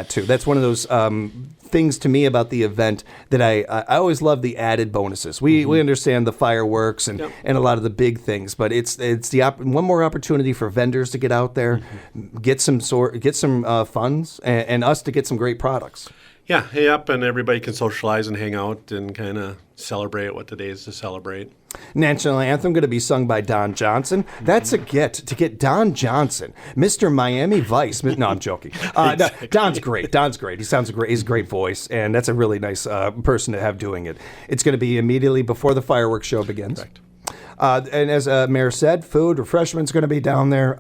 that too. That's one of those things to me about the event that I always love the added bonuses. We understand the fireworks and a lot of the big things, but it's one more opportunity for vendors to get out there, get some funds, and us to get some great products. Yeah, and everybody can socialize and hang out and kind of celebrate what the day is to celebrate. National anthem going to be sung by Don Johnson. That's a get to get Don Johnson, Mr. Miami Vice. No, I'm joking. No, Don's great. He sounds great. He's a great voice, and that's a really nice person to have doing it. It's going to be immediately before the fireworks show begins. Correct. And as Mayor said, food, refreshments going to be down there.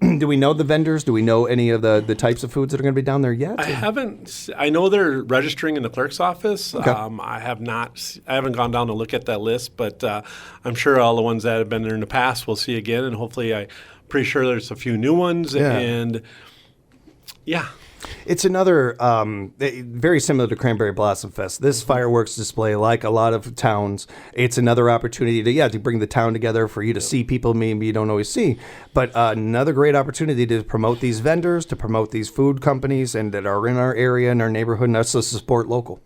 Do we know the vendors? Do we know any of the types of foods that are going to be down there yet? I haven't. I know they're registering in the clerk's office. Okay. I haven't gone down to look at that list, but I'm sure all the ones that have been there in the past we'll see again, and hopefully I'm pretty sure there's a few new ones. Yeah. And yeah. It's another very similar to Cranberry Blossom Fest. This fireworks display, like a lot of towns, it's another opportunity to bring the town together for you to see people maybe you don't always see. But another great opportunity to promote these vendors, to promote these food companies, and that are in our area, in our neighborhood, and also support local.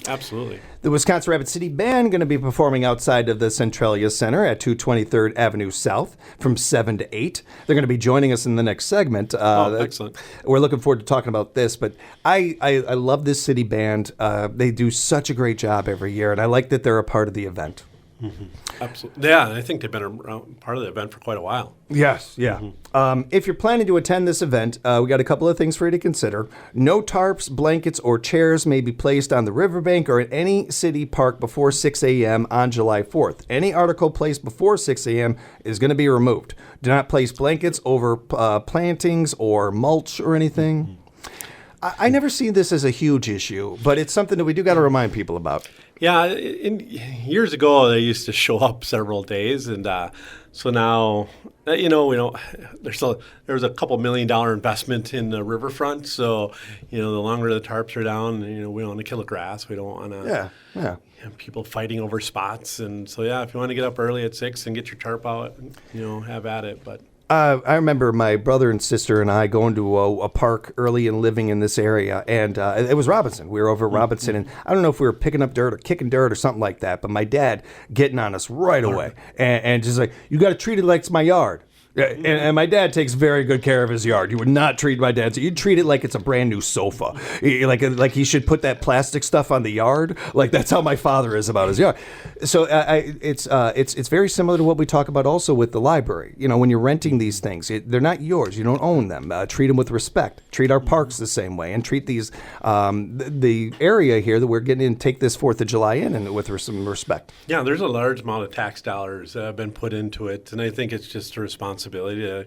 Absolutely. The Wisconsin Rapid City Band going to be performing outside of the Centralia Center at 223rd Avenue South from 7 to 8. They're going to be joining us in the next segment. Excellent. We're looking forward to talking about this, but I love this city band. They do such a great job every year, and I like that they're a part of the event. Absolutely. Yeah, I think they've been a part of the event for quite a while. Yes, yeah. If you're planning to attend this event, we got a couple of things for you to consider. No tarps, blankets, or chairs may be placed on the riverbank or at any city park before 6 a.m. on July 4th. Any article placed before 6 a.m. is going to be removed. Do not place blankets over plantings or mulch or anything. I never see this as a huge issue, but it's something that we do got to remind people about. Yeah, years ago they used to show up several days, and so now we don't. There's a couple $1 million investment in the riverfront, so the longer the tarps are down, we don't want to kill the grass. We don't want to. Yeah. People fighting over spots, and so if you want to get up early at 6 and get your tarp out, have at it, but. I remember my brother and sister and I going to a park early and living in this area, and it was Robinson. We were over at Robinson, and I don't know if we were picking up dirt or kicking dirt or something like that, but my dad getting on us right away, and just like, you got to treat it like it's my yard. And my dad takes very good care of his yard. You would not treat my dad. So you'd treat it like it's a brand new sofa. Like he should put that plastic stuff on the yard. Like that's how my father is about his yard. So it's very similar to what we talk about also with the library. When you're renting these things, they're not yours. You don't own them. Treat them with respect. Treat our parks the same way, and treat these the area here that we're getting in. Take this 4th of July in and with some respect. Yeah, there's a large amount of tax dollars that have been put into it, and I think it's just a responsibility to,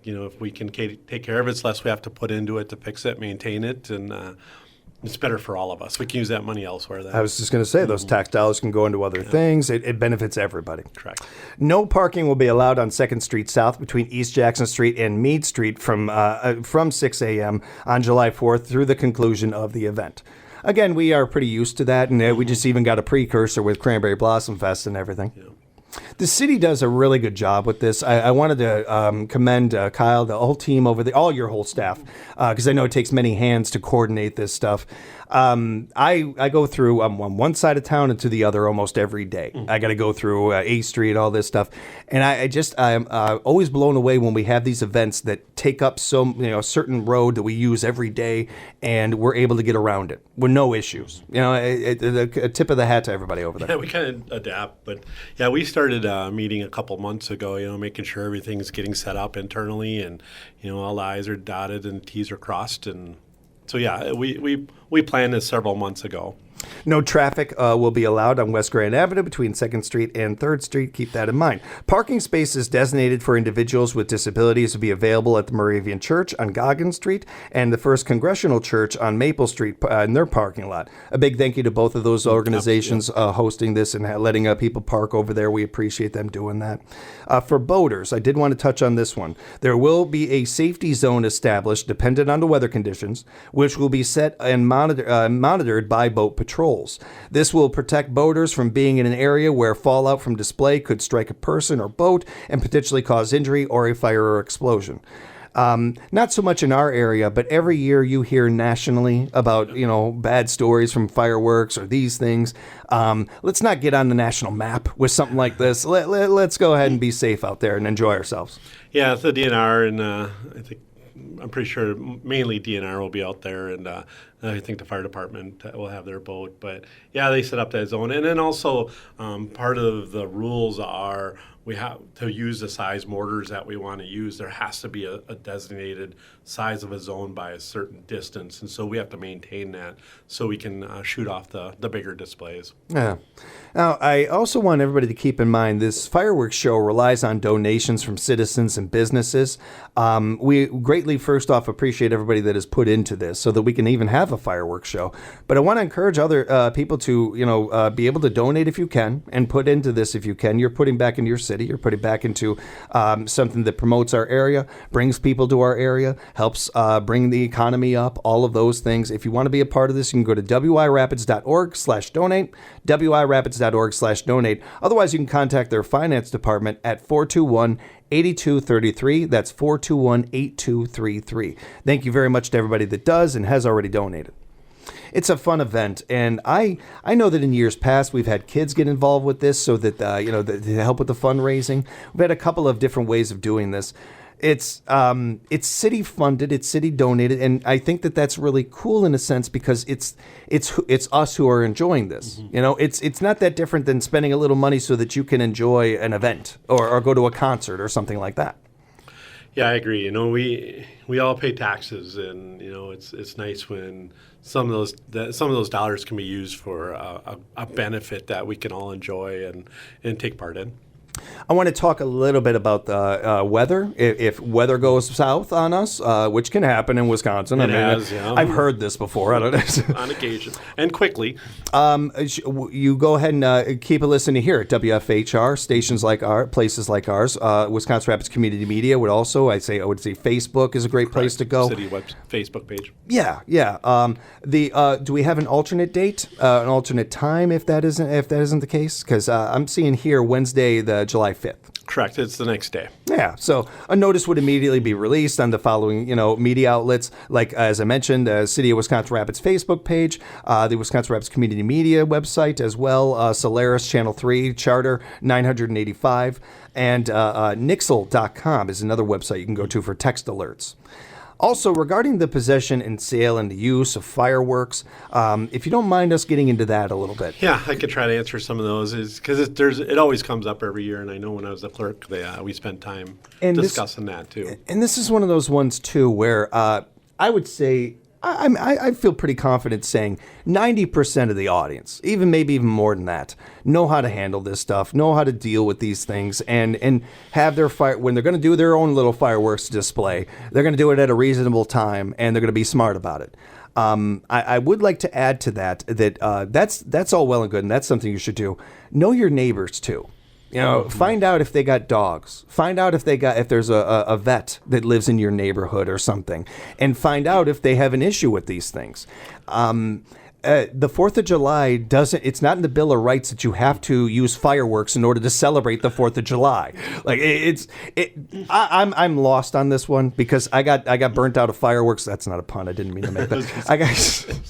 if we can take care of it, it's less we have to put into it to fix it, maintain it, and it's better for all of us. We can use that money elsewhere. I was just going to say, those tax dollars can go into other things. It benefits everybody. Correct. No parking will be allowed on 2nd Street South between East Jackson Street and Meade Street from 6 a.m. on July 4th through the conclusion of the event. Again, we are pretty used to that, and we just even got a precursor with Cranberry Blossom Fest and everything. Yeah. The city does a really good job with this. I wanted to commend Kyle, the whole team over there, all your whole staff, because I know it takes many hands to coordinate this stuff. I go through on one side of town and to the other almost every day. I got to go through A Street, all this stuff, and I'm always blown away when we have these events that take up a certain road that we use every day, and we're able to get around it with no issues. A tip of the hat to everybody over there. Yeah, we kind of adapt, but we started a meeting a couple months ago. Making sure everything's getting set up internally, and all the I's are dotted and T's are crossed, and so we planned this several months ago. No traffic will be allowed on West Grand Avenue between 2nd Street and 3rd Street. Keep that in mind. Parking spaces designated for individuals with disabilities will be available at the Moravian Church on Goggin Street and the First Congressional Church on Maple Street in their parking lot. A big thank you to both of those organizations hosting this and letting people park over there. We appreciate them doing that. For boaters, I did want to touch on this one. There will be a safety zone established dependent on the weather conditions, which will be set and monitored by boat patrols. This will protect boaters from being in an area where fallout from display could strike a person or boat and potentially cause injury or a fire or explosion. Not so much in our area, but every year you hear nationally about, bad stories from fireworks or these things. Let's not get on the national map with something like this. Let's go ahead and be safe out there and enjoy ourselves. Yeah, it's the DNR, and I'm pretty sure mainly DNR will be out there, and I think the fire department will have their boat. But yeah, they set up that zone, and then also part of the rules are we have to use the size mortars that we want to use. There has to be a designated size of a zone by a certain distance, and so we have to maintain that so we can shoot off the bigger displays. Yeah. Now, I also want everybody to keep in mind this fireworks show relies on donations from citizens and businesses. We greatly, first off, appreciate everybody that has put into this so that we can even have a fireworks show. But I want to encourage other people to, be able to donate if you can and put into this if you can. You're putting back into your city. You're putting back into something that promotes our area, brings people to our area, helps bring the economy up, all of those things. If you want to be a part of this, you can go to wirapids.org/donate, wirapids.org/donate. Otherwise, you can contact their finance department at 421-8233. That's 421-8233. Thank you very much to everybody that does and has already donated. It's a fun event, and I know that in years past we've had kids get involved with this so that to help with the fundraising. We've had a couple of different ways of doing this. It's city funded, it's city donated, and I think that that's really cool in a sense because it's us who are enjoying this. Mm-hmm. It's not that different than spending a little money so that you can enjoy an event or go to a concert or something like that. Yeah, I agree. We all pay taxes, and it's nice when some of those dollars can be used for a benefit that we can all enjoy and take part in. I want to talk a little bit about the weather. If weather goes south on us, which can happen in Wisconsin. I've heard this before. I don't know. On occasion. And quickly. You go ahead and keep a listen to here at WFHR, stations like ours, places like ours. Wisconsin Rapids Community Media would also, I would say Facebook is a great place to go. City Facebook page. Yeah. Do we have an alternate date, an alternate time if that isn't the case? Because I'm seeing here Wednesday, July 5th. Correct. It's the next day. Yeah. So a notice would immediately be released on the following, media outlets, like, as I mentioned, the City of Wisconsin Rapids Facebook page, the Wisconsin Rapids Community Media website as well, Solaris Channel 3, Charter 985, and Nixle.com is another website you can go to for text alerts. Also, regarding the possession and sale and the use of fireworks, if you don't mind us getting into that a little bit. Yeah, I could try to answer some of those because it always comes up every year, and I know when I was the clerk, we spent time discussing that too. And this is one of those ones too where I would say I feel pretty confident saying 90% of the audience, maybe even more than that, know how to handle this stuff, know how to deal with these things, and have their when they're going to do their own little fireworks display, they're going to do it at a reasonable time, and they're going to be smart about it. I would like to add to that's all well and good, and that's something you should do. Know your neighbors too. Find out if they got dogs. Find out if there's a vet that lives in your neighborhood or something, and find out if they have an issue with these things. The 4th of July it's not in the Bill of Rights that you have to use fireworks in order to celebrate the 4th of July. Like I'm lost on this one because I got burnt out of fireworks. That's not a pun. I didn't mean to make that.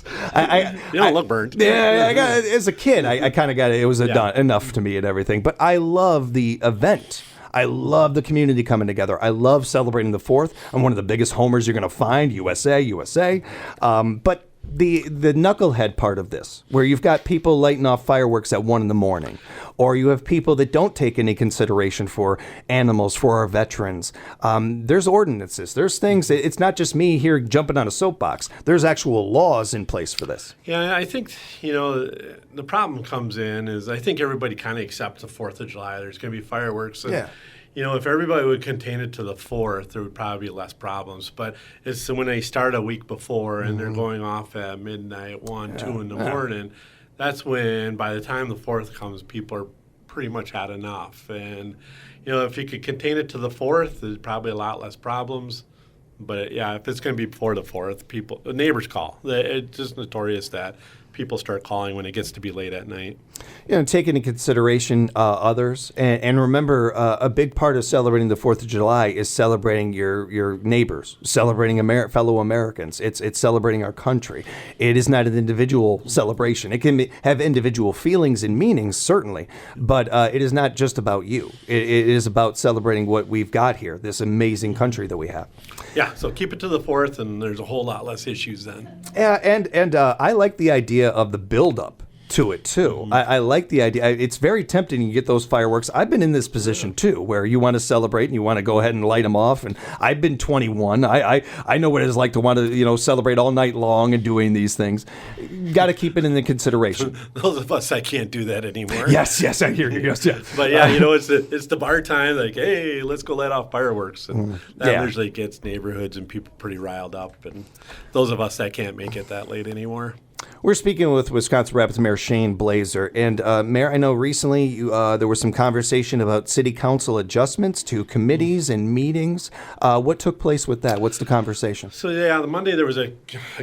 You don't look burnt. Yeah, as a kid, I kind of got it. It was enough to me and everything. But I love the event. I love the community coming together. I love celebrating the 4th. I'm one of the biggest homers you're going to find. USA. But the knucklehead part of this, where you've got people lighting off fireworks at 1 a.m, or you have people that don't take any consideration for animals, for our veterans. There's ordinances. There's things. It's not just me here jumping on a soapbox. There's actual laws in place for this. Yeah, I think, the problem comes in is I think everybody kind of accepts the 4th of July. There's going to be fireworks. And, if everybody would contain it to the 4th, there would probably be less problems. But it's when they start a week before and they're going off at midnight, 1, 2 in the morning, that's when, by the time the 4th comes, people are pretty much had enough. And, if you could contain it to the 4th, there's probably a lot less problems. But, if it's going to be before the 4th, neighbors call. It's just notorious that people start calling when it gets to be late at night. Take into consideration others, and remember, a big part of celebrating the 4th of July is celebrating your neighbors, celebrating fellow Americans. It's celebrating our country. It is not an individual celebration. It can have individual feelings and meanings, certainly, but it is not just about you. It is about celebrating what we've got here, this amazing country that we have. Yeah, so keep it to the 4th, and there's a whole lot less issues then. Yeah, and I like the idea of the build-up to it too. Mm-hmm. I like the idea. It's very tempting to get those fireworks. I've been in this position too, where you want to celebrate and you want to go ahead and light them off. And I've been 21. I know what it is like to want to celebrate all night long and doing these things. Got to keep it in the consideration. Those of us that can't do that anymore. Yes, I hear you. Yes. But yeah, it's the bar time. Like, hey, let's go light off fireworks, and that usually gets neighborhoods and people pretty riled up. And those of us that can't make it that late anymore. We're speaking with Wisconsin Rapids Mayor Shane Blaser. And Mayor, I know recently there was some conversation about city council adjustments to committees and meetings. What took place with that? What's the conversation? So yeah, on Monday there was a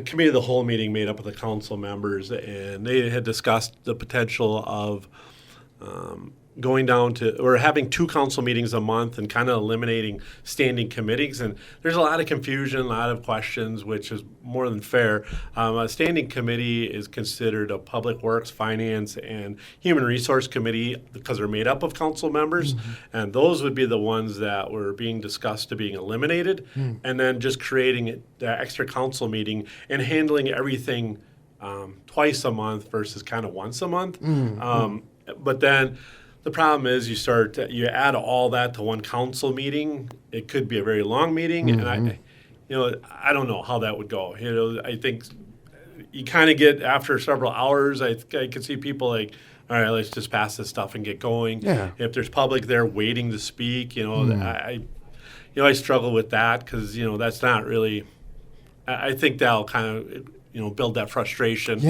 committee of the whole meeting made up of the council members, and they had discussed the potential of going down to, or having 2 council meetings a month and kind of eliminating standing committees. And there's a lot of confusion, a lot of questions, which is more than fair. A standing committee is considered a public works, finance, and human resource committee because they're made up of council members. And those would be the ones that were being discussed to being eliminated. And then just creating the extra council meeting and handling everything twice a month versus kind of once a month. But then the problem is you add all that to one council meeting. It could be a very long meeting, and I don't know how that would go. I think you kind of get after several hours. I could see people like, all right, let's just pass this stuff and get going. Yeah. If there's public there waiting to speak, I struggle with that because that's not really. I think that'll kind of build that frustration.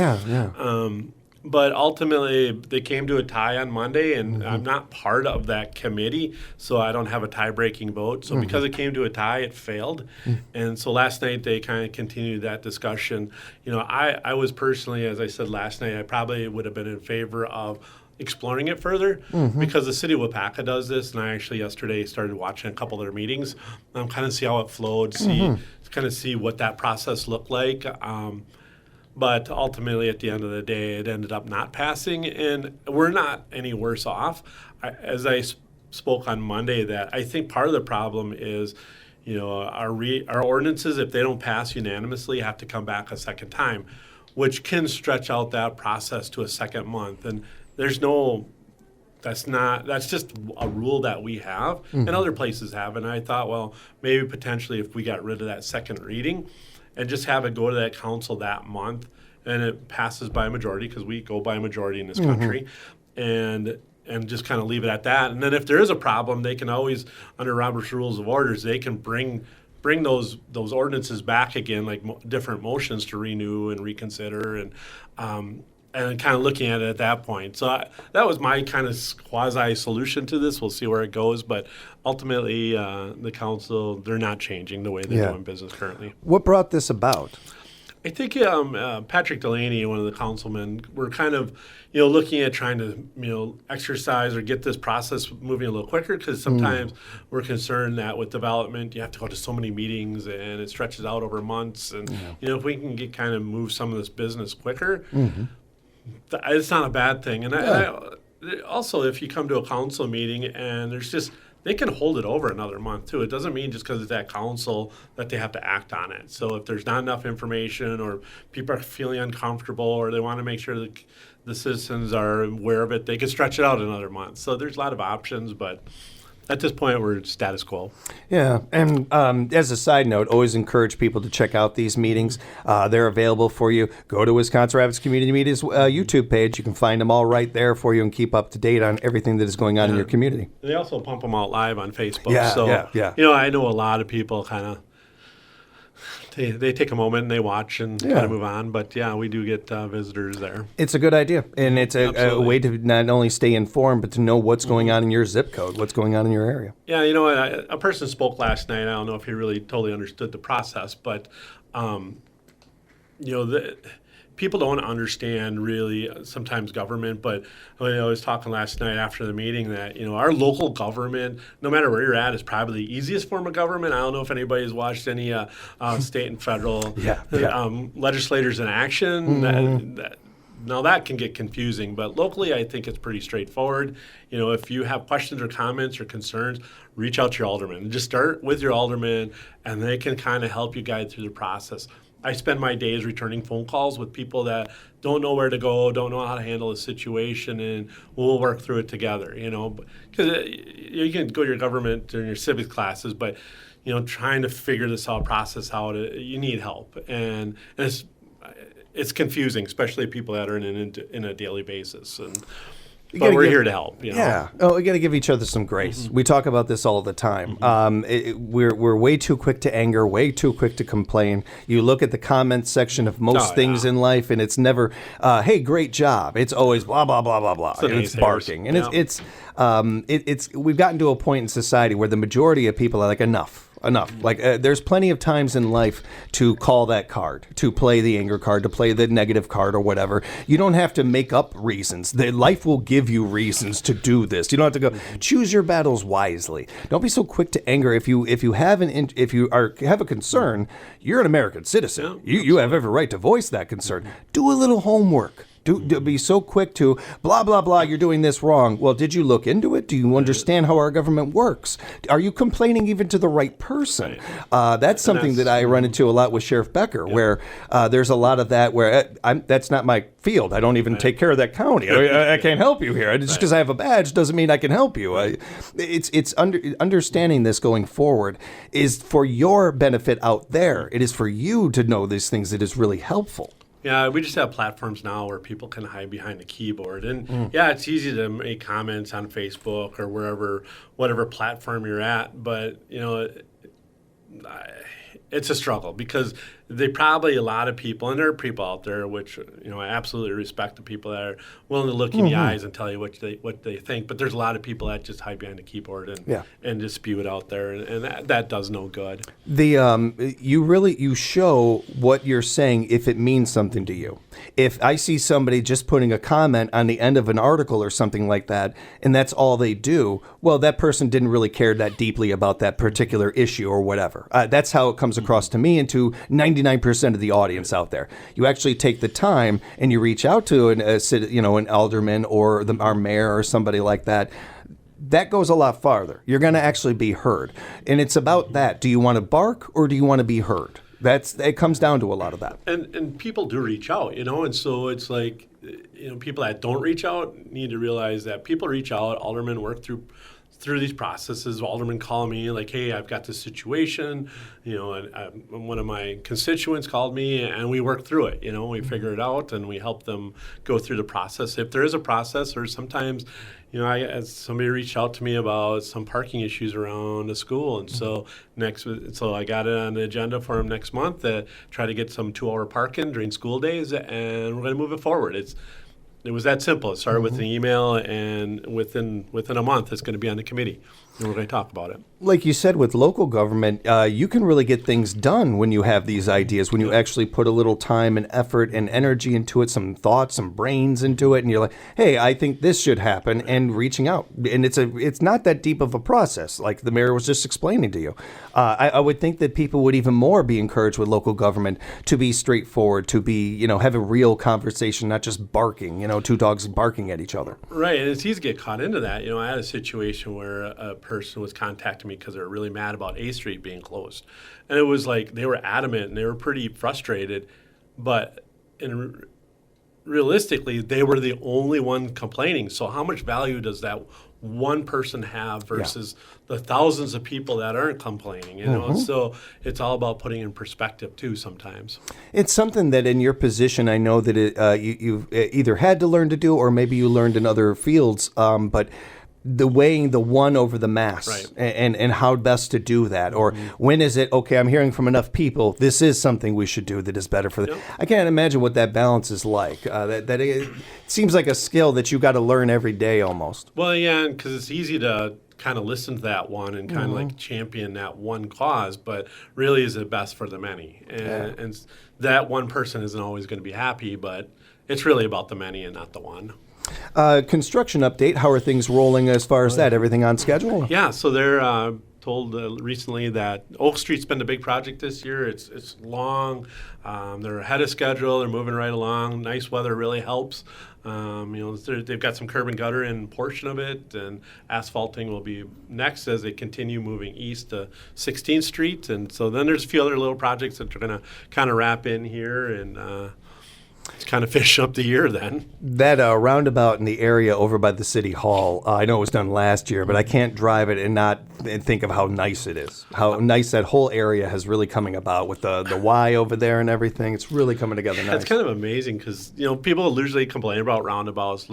But ultimately, they came to a tie on Monday, and I'm not part of that committee, so I don't have a tie-breaking vote. So because it came to a tie, it failed. And so last night, they kind of continued that discussion. I was personally, as I said last night, I probably would have been in favor of exploring it further because the city of Wapaka does this, and I actually yesterday started watching a couple of their meetings, kind of see how it flowed, see what that process looked like. But ultimately, at the end of the day, it ended up not passing, and we're not any worse off. As I spoke on Monday, that I think part of the problem is, our ordinances, if they don't pass unanimously, have to come back a second time, which can stretch out that process to a second month. And that's just a rule that we have, and other places have. And I thought, well, maybe potentially if we got rid of that second reading, and just have it go to that council that month, and it passes by a majority because we go by a majority in this country, and just kind of leave it at that. And then if there is a problem, they can always, under Robert's Rules of Orders, they can bring those ordinances back again, like different motions to renew and reconsider, and kind of looking at it at that point. So that was my kind of quasi-solution to this. We'll see where it goes, but ultimately the council, they're not changing the way they're doing business currently. What brought this about? I think Patrick Delaney, one of the councilmen, were kind of looking at trying to exercise or get this process moving a little quicker, because sometimes we're concerned that with development you have to go to so many meetings and it stretches out over months, and if we can get kind of move some of this business quicker, it's not a bad thing. And also, if you come to a council meeting and they can hold it over another month too. It doesn't mean just because it's at council that they have to act on it. So if there's not enough information, or people are feeling uncomfortable, or they want to make sure that the citizens are aware of it, they can stretch it out another month. So there's a lot of options, but at this point, we're status quo. Yeah, and as a side note, always encourage people to check out these meetings. They're available for you. Go to Wisconsin Rapids Community Media's YouTube page. You can find them all right there for you and keep up to date on everything that is going on in your community. They also pump them out live on Facebook. Yeah. I know a lot of people kind of, they take a moment and they watch and kind of move on. But we do get visitors there. It's a good idea. And it's a way to not only stay informed, but to know what's going on in your zip code, what's going on in your area. Yeah, a person spoke last night. I don't know if he really totally understood the process, but, people don't understand really sometimes government, but I was talking last night after the meeting that, our local government, no matter where you're at, is probably the easiest form of government. I don't know if anybody's watched any state and federal legislators in action. Now that can get confusing, but locally I think it's pretty straightforward. If you have questions or comments or concerns, reach out to your alderman. Just start with your alderman, and they can kind of help you guide through the process. I spend my days returning phone calls with people that don't know where to go, don't know how to handle a situation, and we'll work through it together. Because you can go to your government during your civics classes, but trying to figure this process out, you need help, and it's confusing, especially people that are in a daily basis. But we're here to help. Yeah. Oh, we got to give each other some grace. Mm-hmm. We talk about this all the time. Mm-hmm. We're way too quick to anger, way too quick to complain. You look at the comments section of most things in life, and it's never, "Hey, great job." It's always blah blah blah blah blah. It's barking, and it's we've gotten to a point in society where the majority of people are like, enough. Like there's plenty of times in life to call that card, to play the anger card, to play the negative card or whatever. You don't have to make up reasons. Life will give you reasons to do this. You don't have to go choose your battles wisely. Don't be so quick to anger. If you have a concern, you're an American citizen. You have every right to voice that concern. Do a little homework. Do be so quick to blah, blah, blah, you're doing this wrong. Well, did you look into it? Do you understand how our government works? Are you complaining even to the right person? That's something that I run into a lot with Sheriff Becker, where there's a lot of that where that's not my field. I don't even take care of that county. I can't help you here. Just because I have a badge doesn't mean I can help you. It's understanding this going forward is for your benefit out there. It is for you to know these things that is really helpful. Yeah, we just have platforms now where people can hide behind a keyboard. And it's easy to make comments on Facebook or whatever platform you're at. But, it's a struggle because a lot of people, and there are people out there which, I absolutely respect the people that are willing to look in the eyes and tell you what they think. But there's a lot of people that just hide behind a keyboard and just spew it out there, and that does no good. You show what you're saying if it means something to you. If I see somebody just putting a comment on the end of an article or something like that, and that's all they do, well, that person didn't really care that deeply about that particular issue or whatever. That's how it comes across to me and to 99% of the audience out there. You actually take the time and you reach out to an alderman or our mayor or somebody like that. That goes a lot farther. You're going to actually be heard. And it's about that. Do you want to bark or do you want to be heard? It comes down to a lot of that. And people do reach out, and so it's like, people that don't reach out need to realize that people reach out. Aldermen work through these processes. Aldermen call me like, "Hey, I've got this situation," and one of my constituents called me, and we work through it. We figure it out, and we help them go through the process. If there is a process, or sometimes, as somebody reached out to me about some parking issues around a school, and so I got it on the agenda for them next month to try to get some 2-hour parking during school days, and we're going to move it forward. It was that simple. It started with an email, and within a month, it's going to be on the committee, and we're going to talk about it. Like you said, with local government, you can really get things done when you have these ideas, when you actually put a little time and effort and energy into it, some thoughts, some brains into it, and you're like, "Hey, I think this should happen," and reaching out. And it's not that deep of a process, like the mayor was just explaining to you. I would think that people would even more be encouraged with local government to be straightforward, to be, have a real conversation, not just barking, two dogs barking at each other. Right, and it's easy to get caught into that. I had a situation where a person was contacting me because they were really mad about A Street being closed. And it was like they were adamant and they were pretty frustrated, but realistically, they were the only one complaining. So how much value does that one person have versus the thousands of people that aren't complaining? So it's all about putting in perspective too sometimes. It's something that in your position, I know that you've either had to learn to do or maybe you learned in other fields, but the weighing the one over the mass, right, and how best to do that, or when is it, okay, I'm hearing from enough people, this is something we should do that is better for them. I can't imagine what that balance is like. That it seems like a skill that you got to learn every day almost. Well, yeah, because it's easy to kind of listen to that one and kind of like champion that one cause, but really is it best for the many? And that one person isn't always going to be happy, but it's really about the many and not the one. Construction update. How are things rolling as far as that? Everything on schedule? Yeah, so they're told recently that Oak Street's been a big project this year. It's long. They're ahead of schedule. They're moving right along. Nice weather really helps. They've got some curb and gutter in portion of it, and asphalting will be next as they continue moving east to 16th Street. And so then there's a few other little projects that are going to kind of wrap in here and it's kind of finish up the year then. That roundabout in the area over by the city hall, I know it was done last year, but I can't drive it and not think of how nice it is. How nice that whole area has really coming about with the Y over there and everything. It's really coming together nice. It's kind of amazing because, people usually complain about roundabouts.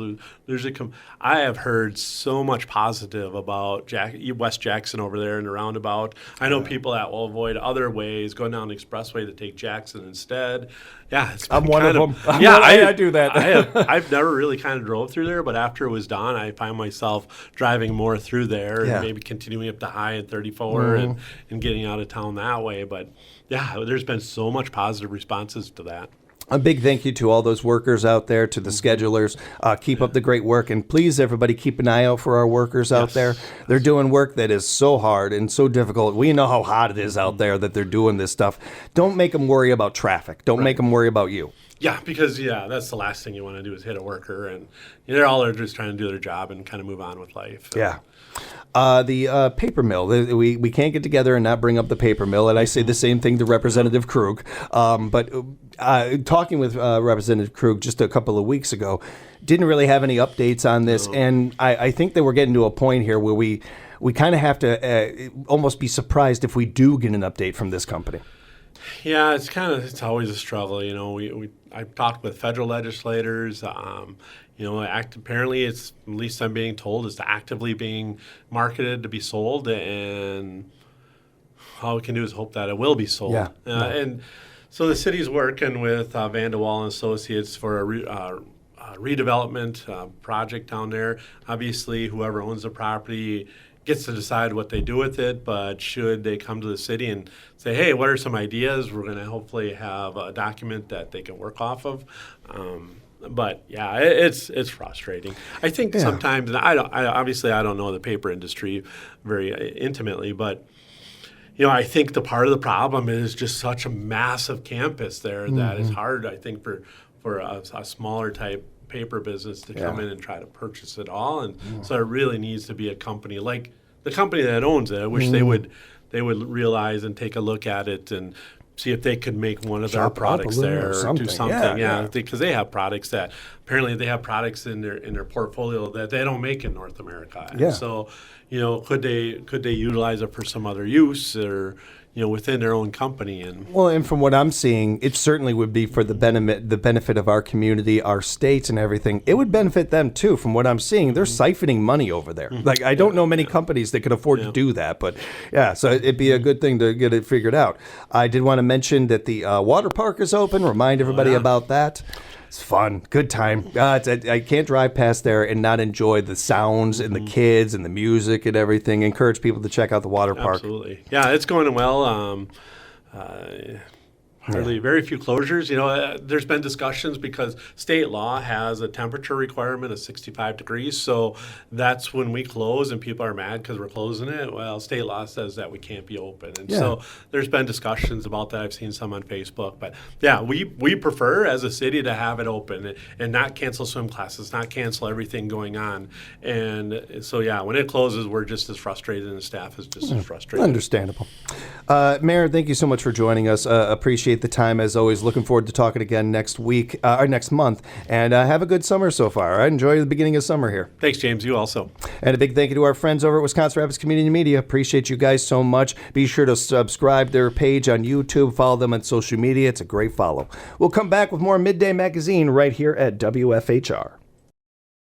I have heard so much positive about West Jackson over there in the roundabout. I know people that will avoid other ways, going down the expressway to take Jackson instead. Yeah, I'm one of them. I do that. I've never really kind of drove through there, but after it was done, I find myself driving more through there and maybe continuing up to High and 34 and getting out of town that way. But yeah, there's been so much positive responses to that. A big thank you to all those workers out there, to the schedulers. Keep up the great work. And please, everybody, keep an eye out for our workers out there. They're doing work that is so hard and so difficult. We know how hot it is out there that they're doing this stuff. Don't make them worry about traffic. Don't make them worry about you. Yeah, because, that's the last thing you want to do is hit a worker. And they're just trying to do their job and kind of move on with life. Yeah. The paper mill, we can't get together and not bring up the paper mill, and I say the same thing to Representative Krug. But talking with Representative Krug just a couple of weeks ago, didn't really have any updates on this, and I think that we're getting to a point here where we kind of have to almost be surprised if we do get an update from this company. Yeah, it's always a struggle. I've talked with federal legislators. Apparently it's, at least I'm being told, it's actively being marketed to be sold, and all we can do is hope that it will be sold. Yeah. And so the city's working with Van de Waal and Associates for a redevelopment project down there. Obviously, whoever owns the property gets to decide what they do with it, but should they come to the city and say, hey, what are some ideas? We're going to hopefully have a document that they can work off of. But yeah, it's frustrating. I think sometimes, and I don't know the paper industry very intimately, but I think the part of the problem is just such a massive campus there that it's hard, I think, for a smaller type paper business to come in and try to purchase it all, and so it really needs to be a company like the company that owns it. I wish they would realize and take a look at it and see if they could make one of their products there or do something. Because they have products that apparently they have products in their portfolio that they don't make in North America. And so, could they utilize it for some other use or within their own company? And from what I'm seeing, it certainly would be for the benefit of our community, our states, and everything. It would benefit them too. From what I'm seeing, they're siphoning money over there. Like, I don't know many companies that could afford to do that, but so it'd be a good thing to get it figured out. I did want to mention that the water park is open. Remind everybody about that. It's fun, good time. I can't drive past there and not enjoy the sounds and the kids and the music and everything. Encourage people to check out the water park. Absolutely. Yeah, it's going well. Very few closures. There's been discussions because state law has a temperature requirement of 65 degrees. So that's when we close and people are mad because we're closing it. Well, state law says that we can't be open. And so there's been discussions about that. I've seen some on Facebook. But yeah, we prefer as a city to have it open and not cancel swim classes, not cancel everything going on. And so, when it closes, we're just as frustrated and the staff is just as frustrated. Understandable. Mayor, thank you so much for joining us. Appreciate the time as always. Looking forward to talking again next week or next month. And have a good summer so far. I enjoy the beginning of summer here. Thanks, James. You also. And a big thank you to our friends over at Wisconsin Rapids Community Media. Appreciate you guys so much. Be sure to subscribe to their page on YouTube. Follow them on social media. It's a great follow. We'll come back with more Midday Magazine right here at WFHR.